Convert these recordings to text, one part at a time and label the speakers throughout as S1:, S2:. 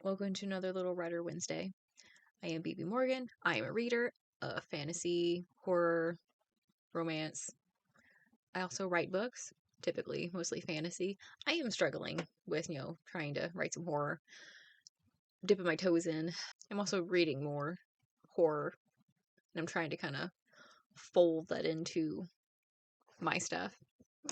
S1: Welcome to another Little Writer Wednesday. I am BB Morgan. I am a reader of fantasy, horror, romance. I also write books, typically mostly fantasy. I am struggling with, trying to write some horror, dipping my toes in. I'm also reading more horror, and I'm trying to kind of fold that into my stuff.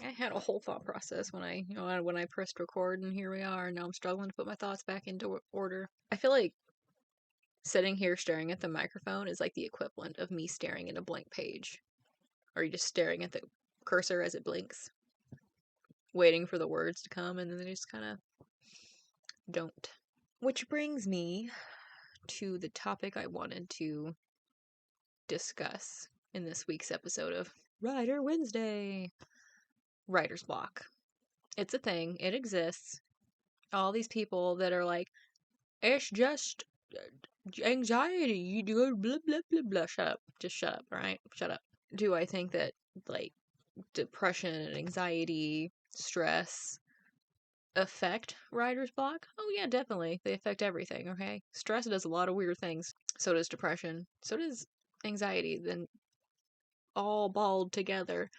S1: I had a whole thought process when I pressed record, and here we are. And now I'm struggling to put my thoughts back into order. I feel like sitting here staring at the microphone is like the equivalent of me staring at a blank page. Or you just staring at the cursor as it blinks, waiting for the words to come, and then they just kind of don't. Which brings me to the topic I wanted to discuss in this week's episode of Writer Wednesday. Writer's block. It's a thing, it exists. All these people that are like, it's just anxiety, you do blah blah blah blah. Shut up. Just shut up, alright? Shut up. Do I think that, like, depression and anxiety, stress affect writer's block? Oh yeah, definitely. They affect everything, okay? Stress does a lot of weird things. So does depression. So does anxiety. Then all balled together,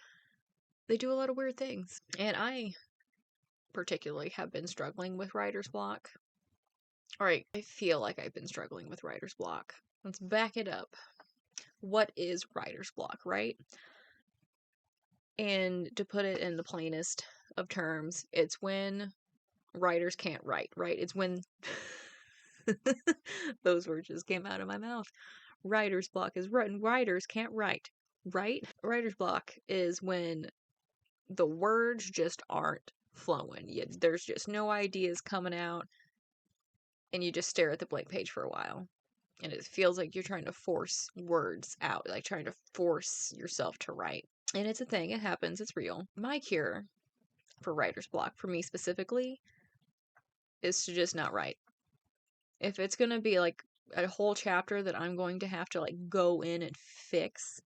S1: they do a lot of weird things. And I particularly have been struggling with writer's block. Alright, I feel like I've been struggling with writer's block. Let's back it up. What is writer's block, right? And to put it in the plainest of terms, it's when writers can't write, right? It's when those words just came out of my mouth. Writer's block is when writers can't write, right? Writer's block is when the words just aren't flowing. There's just no ideas coming out, and you just stare at the blank page for a while. And it feels like you're trying to force words out, like trying to force yourself to write. And it's a thing, it happens, it's real. My cure for writer's block, for me specifically, is to just not write. If it's gonna be like a whole chapter that I'm going to have to like go in and fix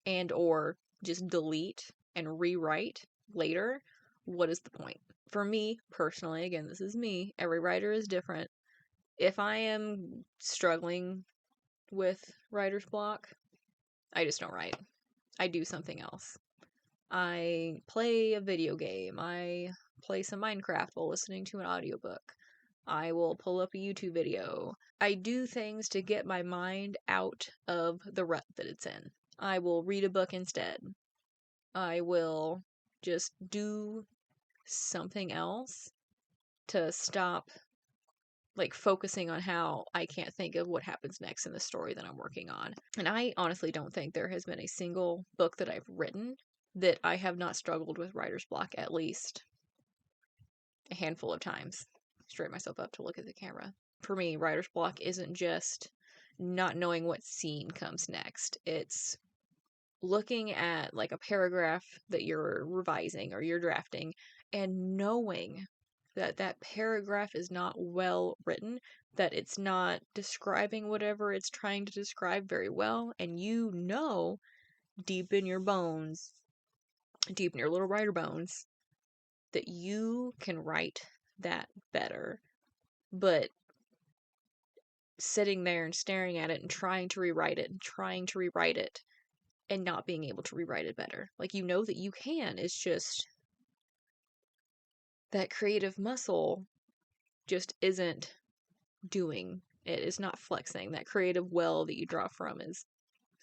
S1: and or just delete and rewrite later, what is the point? For me personally, again, this is me, every writer is different. If I am struggling with writer's block, I just don't write. I do something else. I play a video game. I play some Minecraft while listening to an audiobook. I will pull up a YouTube video. I do things to get my mind out of the rut that it's in. I will read a book instead. I will just do something else to stop, like, focusing on how I can't think of what happens next in the story that I'm working on. And I honestly don't think there has been a single book that I've written that I have not struggled with writer's block at least a handful of times. Straighten myself up to look at the camera. For me, writer's block isn't just not knowing what scene comes next. It's looking at like a paragraph that you're revising or you're drafting and knowing that that paragraph is not well written, that it's not describing whatever it's trying to describe very well, and you know deep in your bones, deep in your little writer bones, that you can write that better. But sitting there and staring at it and trying to rewrite it and trying to rewrite it and not being able to rewrite it better. Like, you know that you can, it's just that creative muscle just isn't doing it. It's not flexing. That creative well that you draw from is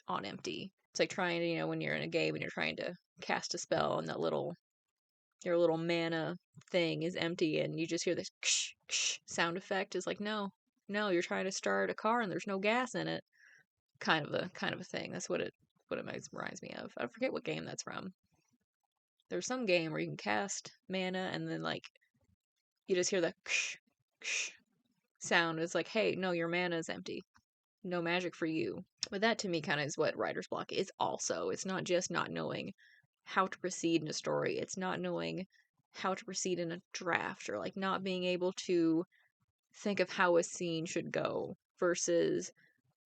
S1: on empty. It's like trying to, when you're in a game and you're trying to cast a spell and your little mana thing is empty and you just hear this ksh, ksh sound effect. Is like, no, you're trying to start a car and there's no gas in it. Kind of a thing. That's what it reminds me of. I forget what game that's from. There's some game where you can cast mana and then, like, you just hear the ksh, ksh sound. It's like, hey, no, your mana is empty. No magic for you. But that to me kind of is what writer's block is also. It's not just not knowing how to proceed in a story. It's not knowing how to proceed in a draft, or like not being able to think of how a scene should go, versus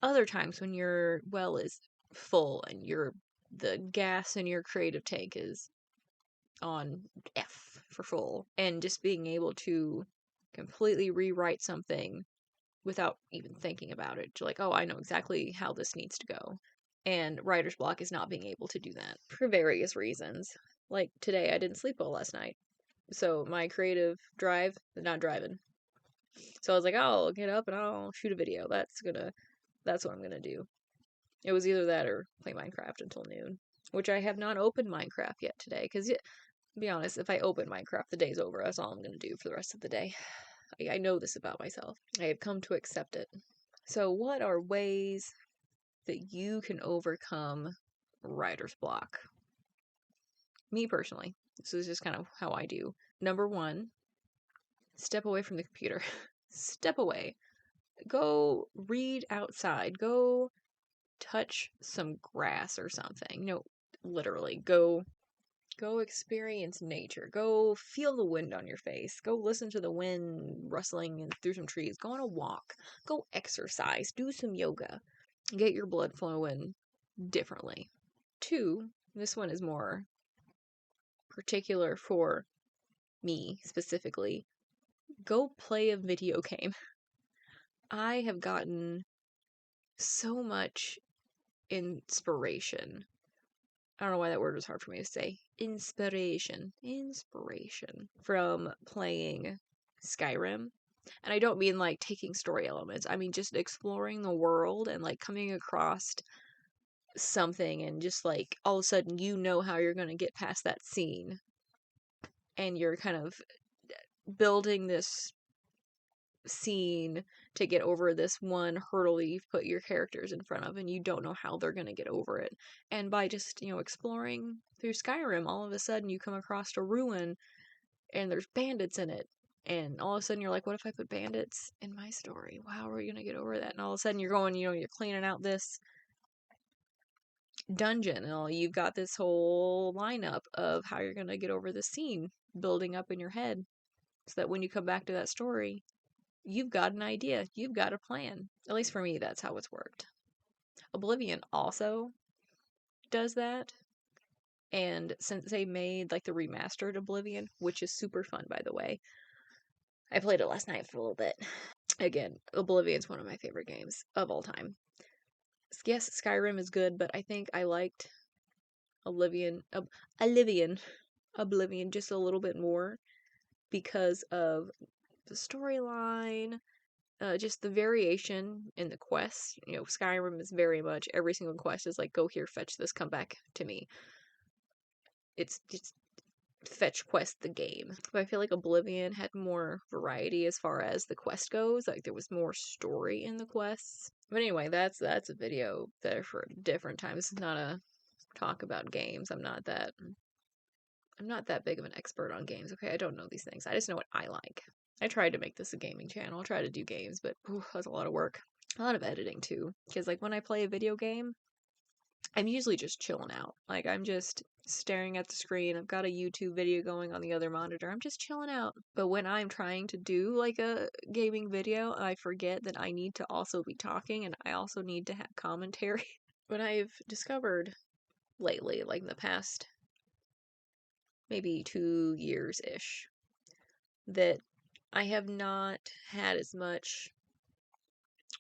S1: other times when your well is full and the gas in your creative tank is on F for full, and just being able to completely rewrite something without even thinking about it. You're like, oh, I know exactly how this needs to go. And writer's block is not being able to do that for various reasons. Like today, I didn't sleep well last night. So my creative drive is not driving. So I was like, oh, I'll get up and I'll shoot a video. That's what I'm gonna do. It was either that or play Minecraft until noon, which I have not opened Minecraft yet today. Because, to be honest, if I open Minecraft, the day's over. That's all I'm gonna do for the rest of the day. I know this about myself. I have come to accept it. So, what are ways that you can overcome writer's block? Me personally, this is just kind of how I do. Number one, step away from the computer. Step away. Go read outside. Go touch some grass or something. Literally, go experience nature. Go feel the wind on your face. Go listen to the wind rustling through some trees. Go on a walk. Go exercise. Do some yoga. Get your blood flowing differently. Two, this one is more particular for me specifically. Go play a video game. I have gotten so much inspiration. I don't know why that word was hard for me to say. Inspiration from playing Skyrim. And I don't mean like taking story elements. I mean just exploring the world and like coming across something and just like all of a sudden you know how you're going to get past that scene. And you're kind of building this scene to get over this one hurdle you've put your characters in front of, and you don't know how they're going to get over it. And by just, exploring through Skyrim, all of a sudden you come across a ruin and there's bandits in it. And all of a sudden you're like, what if I put bandits in my story? How are we going to get over that? And all of a sudden you're going, you're cleaning out this dungeon and you've got this whole lineup of how you're going to get over the scene building up in your head so that when you come back to that story, you've got an idea. You've got a plan. At least for me, that's how it's worked. Oblivion also does that. And since they made like the remastered Oblivion, which is super fun, by the way, I played it last night for a little bit. Again, Oblivion's one of my favorite games of all time. Yes, Skyrim is good, but I think I liked Oblivion just a little bit more because of the storyline, just the variation in the quests. Skyrim is very much every single quest is like, go here, fetch this, come back to me. It's just fetch quest the game. But I feel like Oblivion had more variety as far as the quest goes. Like there was more story in the quests. But anyway, that's a video there for a different time. This is not a talk about games. I'm not that big of an expert on games, okay? I don't know these things. I just know what I like. I tried to make this a gaming channel, try to do games, but that's a lot of work. A lot of editing too. Because like when I play a video game, I'm usually just chilling out. Like I'm just staring at the screen. I've got a YouTube video going on the other monitor. I'm just chilling out. But when I'm trying to do like a gaming video, I forget that I need to also be talking and I also need to have commentary. What I've discovered lately, like in the past maybe 2 years-ish, that I have not had as much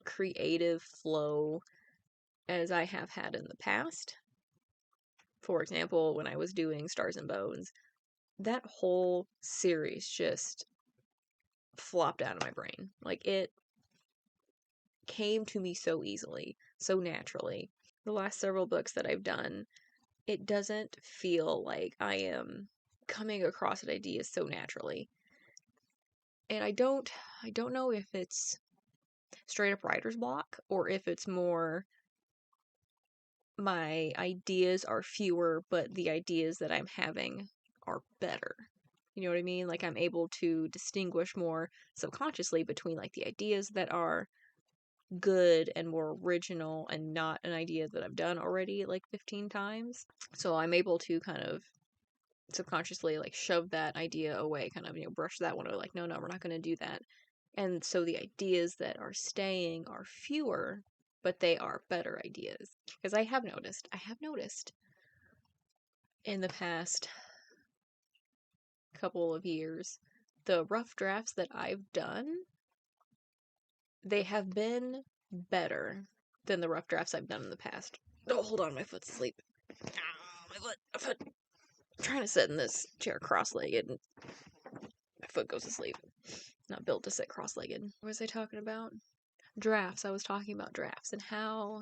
S1: creative flow as I have had in the past. For example, when I was doing Stars and Bones, that whole series just flopped out of my brain. Like it came to me so easily, so naturally. The last several books that I've done, it doesn't feel like I am coming across an idea so naturally. And I don't know if it's straight up writer's block or if it's more my ideas are fewer, but the ideas that I'm having are better. You know what I mean? Like I'm able to distinguish more subconsciously between like the ideas that are good and more original and not an idea that I've done already like 15 times. So I'm able to kind of subconsciously like shove that idea away, kind of, brush that one away, like, no, we're not going to do that. And so the ideas that are staying are fewer, but they are better ideas. Because I have noticed in the past couple of years, the rough drafts that I've done they have been better than the rough drafts I've done in the past. Oh, hold on, my foot's asleep. My foot. I'm trying to sit in this chair cross-legged, and my foot goes to sleep. Not built to sit cross-legged. What was I talking about? Drafts. I was talking about drafts and how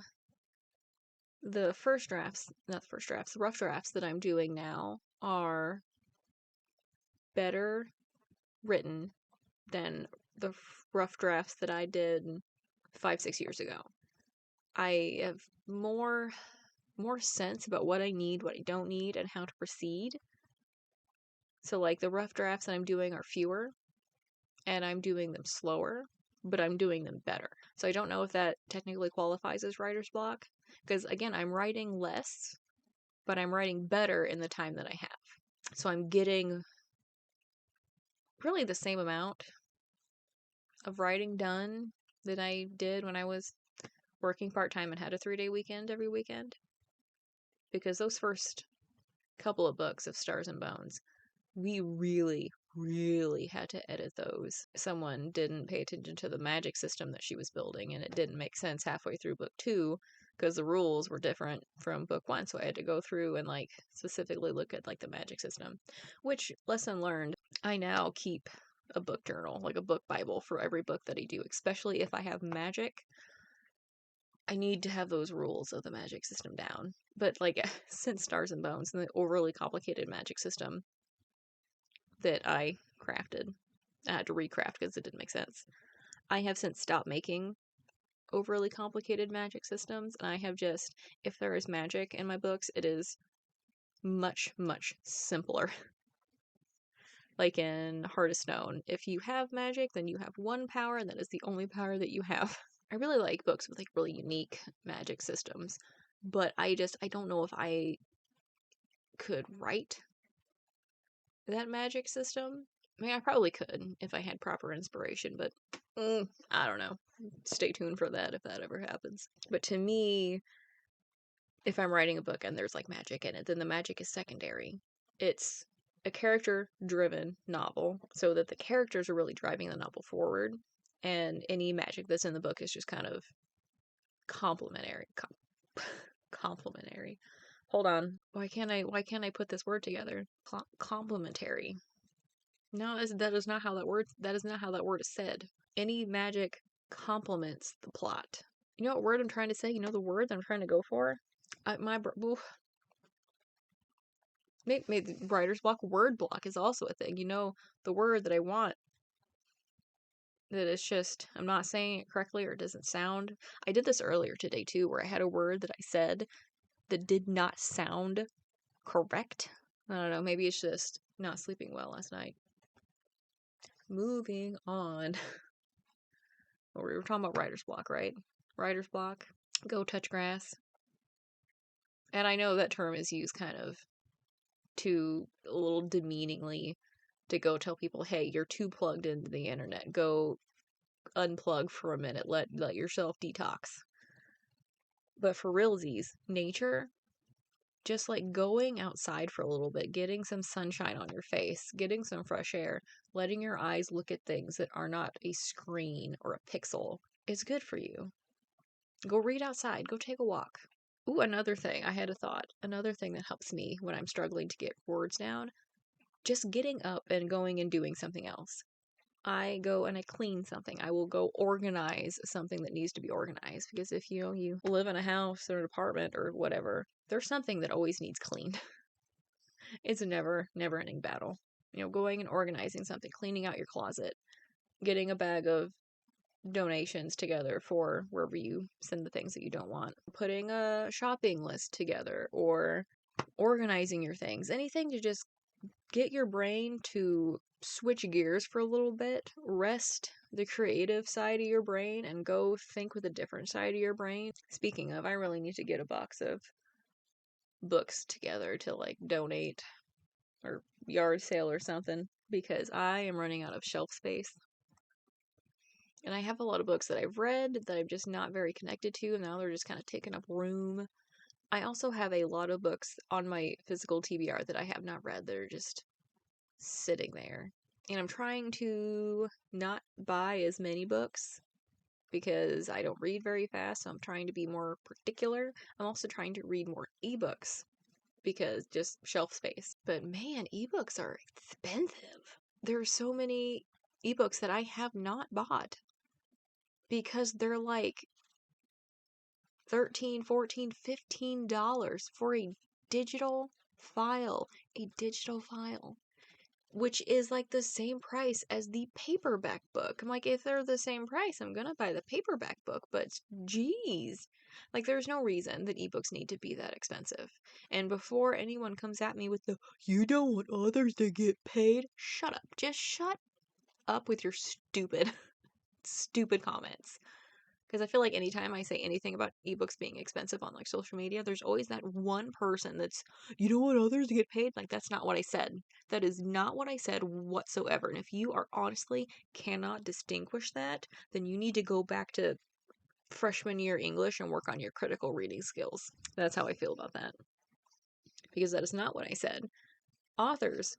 S1: the rough drafts that I'm doing now are better written than the rough drafts that I did 5-6 years ago. I have more sense about what I need, what I don't need, and how to proceed. So like the rough drafts that I'm doing are fewer, and I'm doing them slower, but I'm doing them better. So I don't know if that technically qualifies as writer's block, because again, I'm writing less, but I'm writing better in the time that I have. So I'm getting really the same amount of writing done that I did when I was working part-time and had a 3-day weekend every weekend. Because those first couple of books of Stars and Bones, we really, really had to edit those. Someone didn't pay attention to the magic system that she was building, and it didn't make sense halfway through book 2 because the rules were different from book 1. So I had to go through and like specifically look at like the magic system, which, lesson learned, I now keep a book journal, like a book Bible for every book that I do, especially if I have magic. I need to have those rules of the magic system down. But like since Stars and Bones and the overly complicated magic system that I crafted, I had to recraft because it didn't make sense. I have since stopped making overly complicated magic systems, and I have just, if there is magic in my books, it is much, much simpler. Like in Heart of Stone, if you have magic, then you have one power, and that is the only power that you have. I really like books with like really unique magic systems, but I don't know if I could write that magic system. I mean, I probably could if I had proper inspiration, but I don't know. Stay tuned for that if that ever happens. But to me, if I'm writing a book and there's like magic in it, then the magic is secondary. It's a character-driven novel, so that the characters are really driving the novel forward, and any magic that's in the book is just kind of complementary. Complementary. Hold on. Why can't I put this word together? Complementary. No, that is not how that word is said. Any magic complements the plot. You know what word I'm trying to say? You know the word that I'm trying to go for? Maybe writer's block, word block is also a thing. You know the word that I want, that it's just, I'm not saying it correctly or it doesn't sound. I did this earlier today too, where I had a word that I said that did not sound correct. I don't know, maybe it's just not sleeping well last night. Moving on. Well, we were talking about writer's block, right? Writer's block. Go touch grass. And I know that term is used kind of too a little demeaningly to go tell people, hey, you're too plugged into the internet. Go unplug for a minute. Let yourself detox. But for realsies, nature, just like going outside for a little bit, getting some sunshine on your face, getting some fresh air, letting your eyes look at things that are not a screen or a pixel is good for you. Go read outside. Go take a walk. Ooh, another thing. I had a thought. Another thing that helps me when I'm struggling to get words down, just getting up and going and doing something else. I go and I clean something. I will go organize something that needs to be organized, because if you live in a house or an apartment or whatever, there's something that always needs cleaned. It's a never ending battle. Going and organizing something, cleaning out your closet, getting a bag of donations together for wherever you send the things that you don't want, putting a shopping list together, or organizing your things. Anything to just get your brain to switch gears for a little bit, rest the creative side of your brain, and go think with a different side of your brain. Speaking of, I really need to get a box of books together to like donate or yard sale or something, because I am running out of shelf space. And I have a lot of books that I've read that I'm just not very connected to, and now they're just kind of taking up room. I also have a lot of books on my physical TBR that I have not read that are just sitting there. And I'm trying to not buy as many books because I don't read very fast, so I'm trying to be more particular. I'm also trying to read more ebooks because just shelf space. But man, ebooks are expensive. There are so many ebooks that I have not bought because they're like $13, $14, $15 for a digital file. A digital file. Which is like the same price as the paperback book. I'm like, if they're the same price, I'm gonna buy the paperback book, but geez. Like, there's no reason that ebooks need to be that expensive. And before anyone comes at me with the, you don't want others to get paid, shut up. Just shut up with your stupid, stupid comments. Because I feel like anytime I say anything about ebooks being expensive on like social media, there's always that one person that's, you don't want others to get paid. Like, that's not what I said. That is not what I said whatsoever. And if you are honestly cannot distinguish that, then you need to go back to freshman year English and work on your critical reading skills. That's how I feel about that. Because that is not what I said. Authors,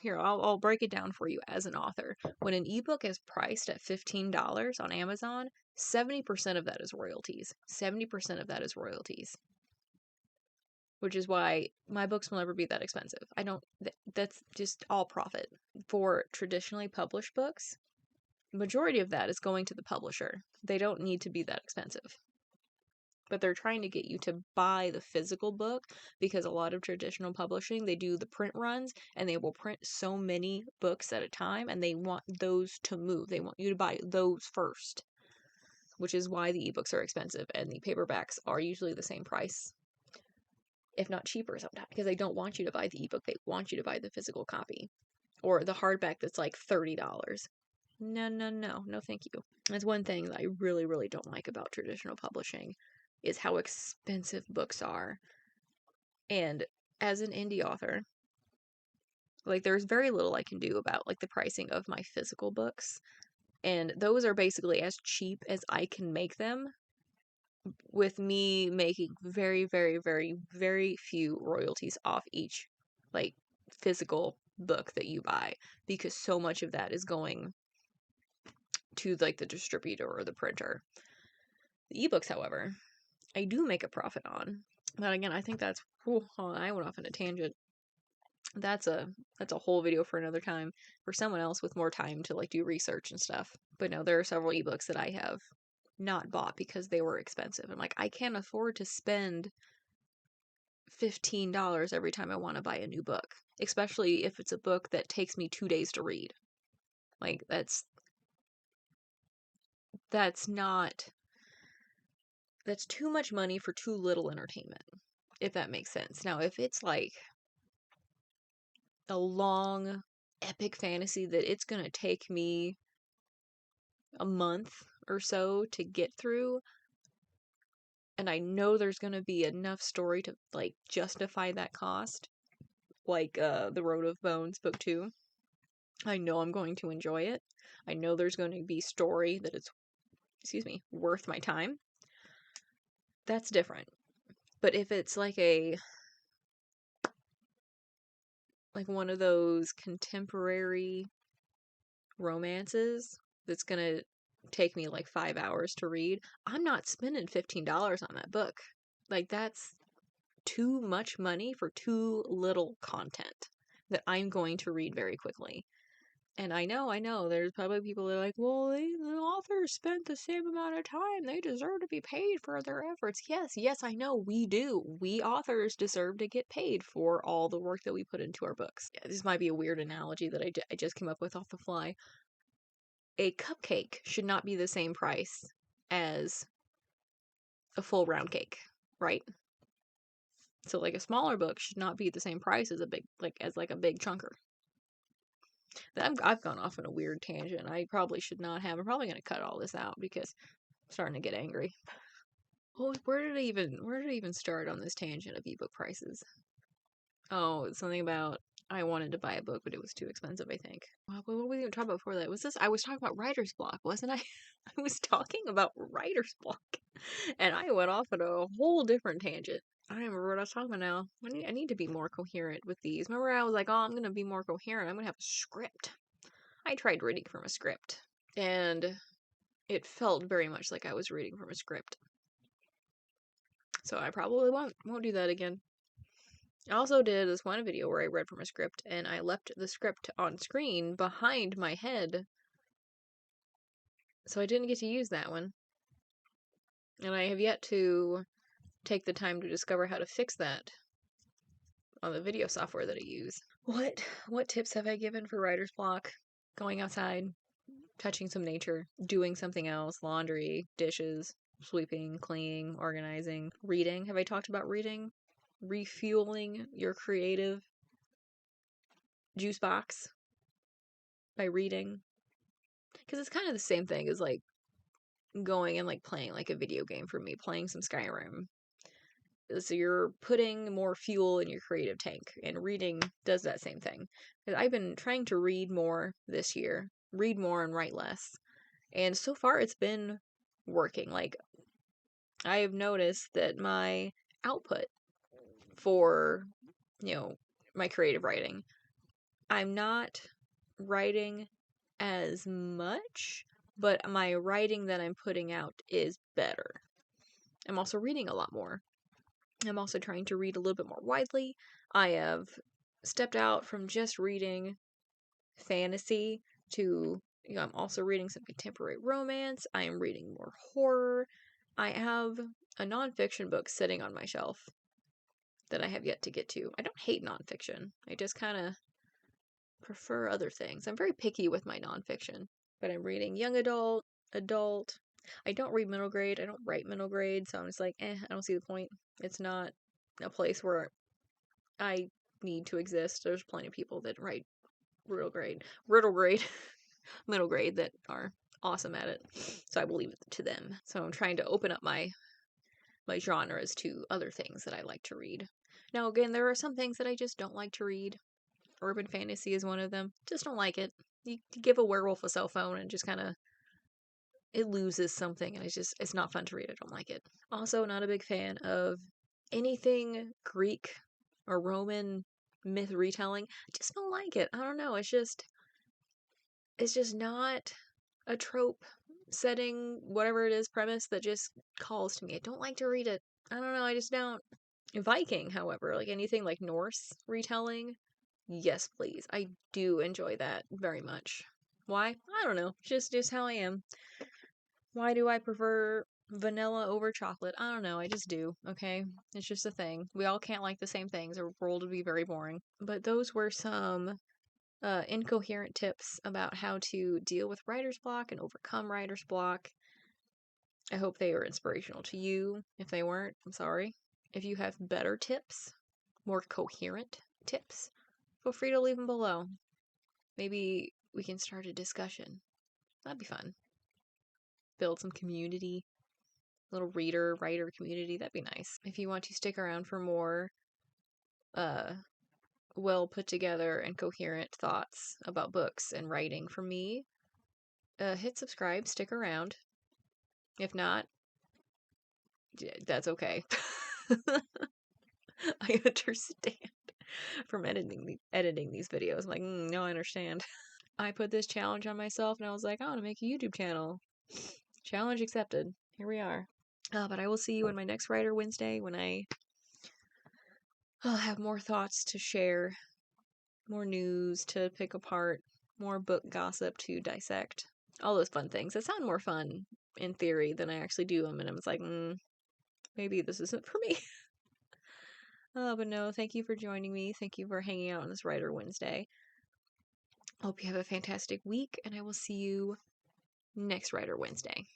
S1: I'll break it down for you as an author. When an ebook is priced at $15 on Amazon, 70% of that is royalties. 70% of that is royalties. Which is why my books will never be that expensive. That's just all profit. For traditionally published books, majority of that is going to the publisher. They don't need to be that expensive. But they're trying to get you to buy the physical book because a lot of traditional publishing, they do the print runs and they will print so many books at a time and they want those to move. They want you to buy those first, which is why the ebooks are expensive and the paperbacks are usually the same price, if not cheaper sometimes, because they don't want you to buy the ebook. They want you to buy the physical copy or the hardback that's like $30. No, thank you. That's one thing that I really, really don't like about traditional publishing is how expensive books are. And as an indie author, like, there's very little I can do about like the pricing of my physical books. And those are basically as cheap as I can make them, with me making very, very, very, very few royalties off each like physical book that you buy, because so much of that is going to like the distributor or the printer. The ebooks, however, I do make a profit on. But again, I think that's, I went off on a tangent. That's a whole video for another time, for someone else with more time to like do research and stuff. But no, there are several ebooks that I have not bought because they were expensive. I'm like, I can't afford to spend $15 every time I want to buy a new book, especially if it's a book that takes me 2 days to read. Like, that's too much money for too little entertainment, if that makes sense. Now, if it's like a long epic fantasy that it's gonna take me a month or so to get through, and I know there's gonna be enough story to like justify that cost, like The Road of Bones book 2, I know I'm going to enjoy it. I know there's going to be story that it's, worth my time. That's different. But if it's like one of those contemporary romances that's gonna take me like 5 hours to read, I'm not spending $15 on that book. Like, that's too much money for too little content that I'm going to read very quickly. And I know, there's probably people that are like, well, the authors spent the same amount of time. They deserve to be paid for their efforts. Yes, I know, we do. We authors deserve to get paid for all the work that we put into our books. Yeah, this might be a weird analogy that I just came up with off the fly. A cupcake should not be the same price as a full round cake, right? So, like, a smaller book should not be the same price as a big chunker. I've gone off on a weird tangent. I probably should not have. I'm probably going to cut all this out because I'm starting to get angry. Oh, where did I even start on this tangent of ebook prices? Oh, it's something about I wanted to buy a book, but it was too expensive, I think. What were we even talking about before that? I was talking about writer's block, wasn't I? I was talking about writer's block. And I went off on a whole different tangent. I don't remember what I was talking about now. I need to be more coherent with these. Remember, I was like, oh, I'm going to be more coherent. I'm going to have a script. I tried reading from a script. And it felt very much like I was reading from a script. So I probably won't do that again. I also did this one video where I read from a script and I left the script on screen behind my head. So I didn't get to use that one. And I have yet to take the time to discover how to fix that on the video software that I use. What tips have I given for writer's block? Going outside, touching some nature, doing something else, laundry, dishes, sweeping, cleaning, organizing, reading. Have I talked about reading? Refueling your creative juice box by reading. Because it's kind of the same thing as like going and like playing like a video game for me, playing some Skyrim. So you're putting more fuel in your creative tank, and reading does that same thing. Because I've been trying to read more this year, read more and write less. And so far it's been working. Like, I have noticed that my output for, my creative writing, I'm not writing as much, but my writing that I'm putting out is better. I'm also reading a lot more. I'm also trying to read a little bit more widely. I have stepped out from just reading fantasy to, I'm also reading some contemporary romance. I am reading more horror. I have a nonfiction book sitting on my shelf that I have yet to get to. I don't hate nonfiction. I just kind of prefer other things. I'm very picky with my nonfiction, but I'm reading young adult. I don't read middle grade. I don't write middle grade, so I'm just like, I don't see the point. It's not a place where I need to exist. There's plenty of people that write riddle grade, middle grade that are awesome at it. So I will leave it to them. So I'm trying to open up my genres to other things that I like to read. Now, again, there are some things that I just don't like to read. Urban fantasy is one of them. Just don't like it. You give a werewolf a cell phone and just kind of, it loses something, and it's not fun to read. I don't like it. Also, not a big fan of anything Greek or Roman myth retelling. I just don't like it. I don't know. It's just not a trope setting, whatever it is, premise that just calls to me. I don't like to read it. I don't know. I just don't. Viking, however, like anything like Norse retelling, yes, please. I do enjoy that very much. Why? I don't know. Just how I am. Why do I prefer vanilla over chocolate? I don't know. I just do. Okay? It's just a thing. We all can't like the same things. Our world would be very boring. But those were some incoherent tips about how to deal with writer's block and overcome writer's block. I hope they are inspirational to you. If they weren't, I'm sorry. If you have better tips, more coherent tips, feel free to leave them below. Maybe we can start a discussion. That'd be fun. Build some community, little writer community. That'd be nice. If you want to stick around for more well put together and coherent thoughts about books and writing from me, hit subscribe, stick around. If not, that's okay. I understand from editing these videos. I'm like, no, I understand. I put this challenge on myself and I was like, I want to make a YouTube channel. Challenge accepted. Here we are. But I will see you in my next Writer Wednesday when I'll have more thoughts to share, more news to pick apart, more book gossip to dissect. All those fun things that sound more fun in theory than I actually do them. And I was like, maybe this isn't for me. But no, thank you for joining me. Thank you for hanging out on this Writer Wednesday. Hope you have a fantastic week, and I will see you next Writer Wednesday.